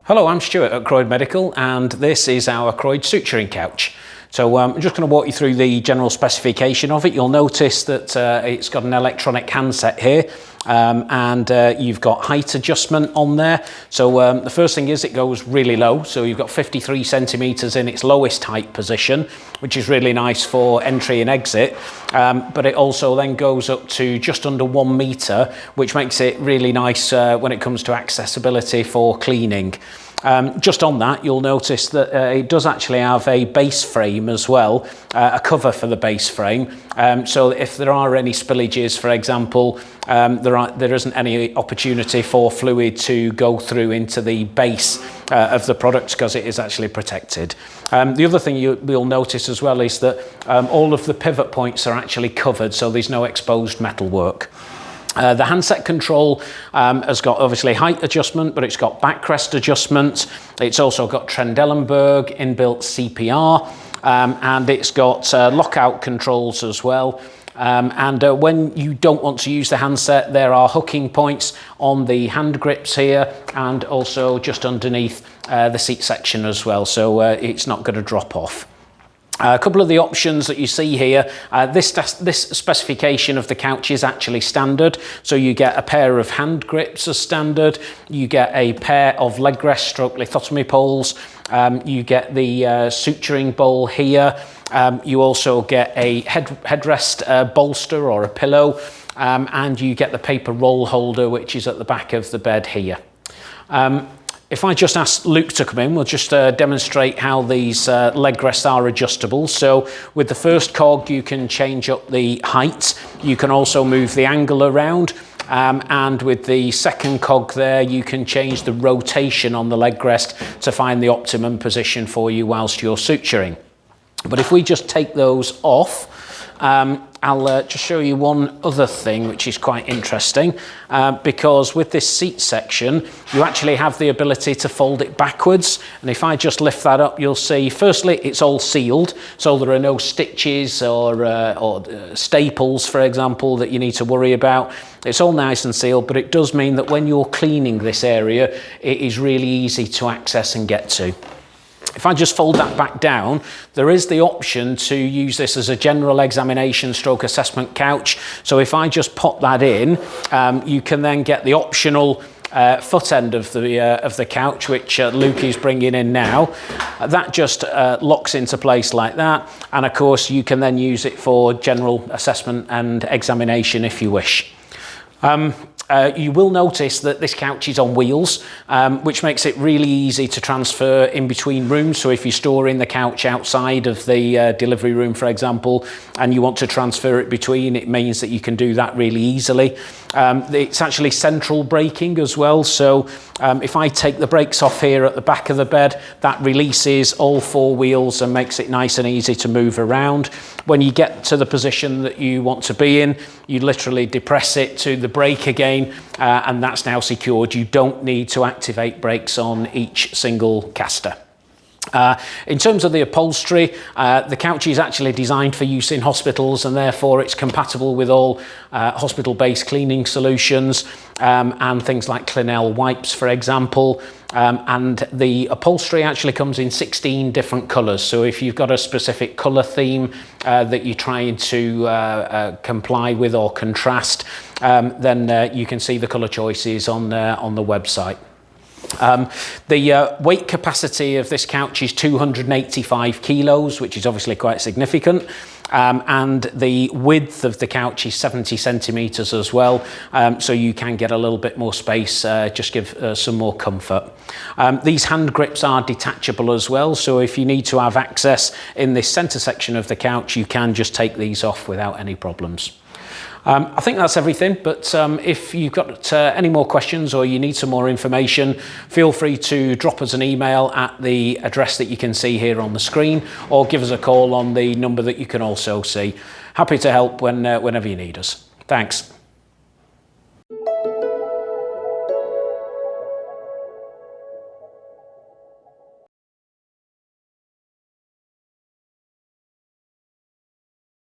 Hello, I'm Stuart at Croyde Medical, and this is our Croyde Suturing Couch. So I'm just going to walk you through the general specification of it. You'll notice that it's got an electronic handset here, and you've got height adjustment on there. So the first thing is it goes really low. So you've got 53 centimeters in its lowest height position, which is really nice for entry and exit. But it also then goes up to just under 1 meter, which makes it really nice when it comes to accessibility for cleaning. Just on that, you'll notice that it does actually have a base frame as well, a cover for the base frame. So if there are any spillages, for example, there isn't any opportunity for fluid to go through into the base of the product because it is actually protected. The other thing you'll notice as well is that all of the pivot points are actually covered, so there's no exposed metalwork. The handset control has got obviously height adjustment, but it's got backrest adjustment. It's also got Trendelenburg inbuilt CPR, and it's got lockout controls as well. When you don't want to use the handset, there are hooking points on the hand grips here and also just underneath the seat section as well, so it's not going to drop off. A couple of the options that you see here, this specification of the couch is actually standard. So you get a pair of hand grips as standard, you get a pair of leg rest stroke lithotomy poles, you get the suturing bowl here, you also get a headrest bolster or a pillow, and you get the paper roll holder, which is at the back of the bed here. If I just ask Luke to come in, we'll just demonstrate how these leg rests are adjustable. So with the first cog, you can change up the height. You can also move the angle around. And with the second cog there, you can change the rotation on the leg rest to find the optimum position for you whilst you're suturing. But if we just take those off, I'll just show you one other thing which is quite interesting, because with this seat section you actually have the ability to fold it backwards, and if I just lift that up, you'll see firstly it's all sealed, so there are no stitches or staples, for example, that you need to worry about. It's all nice and sealed, but it does mean that when you're cleaning this area, it is really easy to access and get to. If I just fold that back down, there is the option to use this as a general examination stroke assessment couch. So if I just pop that in, you can then get the optional foot end of the couch, which Luke is bringing in now. That just locks into place like that. And of course, you can then use it for general assessment and examination if you wish. You will notice that this couch is on wheels, which makes it really easy to transfer in between rooms. So if you're storing the couch outside of the delivery room, for example, and you want to transfer it between, it means that you can do that really easily. It's actually central braking as well. So if I take the brakes off here at the back of the bed, that releases all 4 wheels and makes it nice and easy to move around. When you get to the position that you want to be in, you literally depress it to the brake again, and that's now secured. You don't need to activate brakes on each single caster. In terms of the upholstery, the couch is actually designed for use in hospitals, and therefore it's compatible with all hospital-based cleaning solutions and things like Clinell wipes, for example. And the upholstery actually comes in 16 different colours. So if you've got a specific colour theme that you're trying to comply with or contrast, then you can see the colour choices on the website. The weight capacity of this couch is 285 kilos, which is obviously quite significant. And the width of the couch is 70 centimeters as well, so you can get a little bit more space, just give some more comfort. These hand grips are detachable as well, so if you need to have access in this center section of the couch, you can just take these off without any problems. I think that's everything, but if you've got any more questions or you need some more information, feel free to drop us an email at the address that you can see here on the screen, or give us a call on the number that you can also see. Happy to help whenever you need us. Thanks.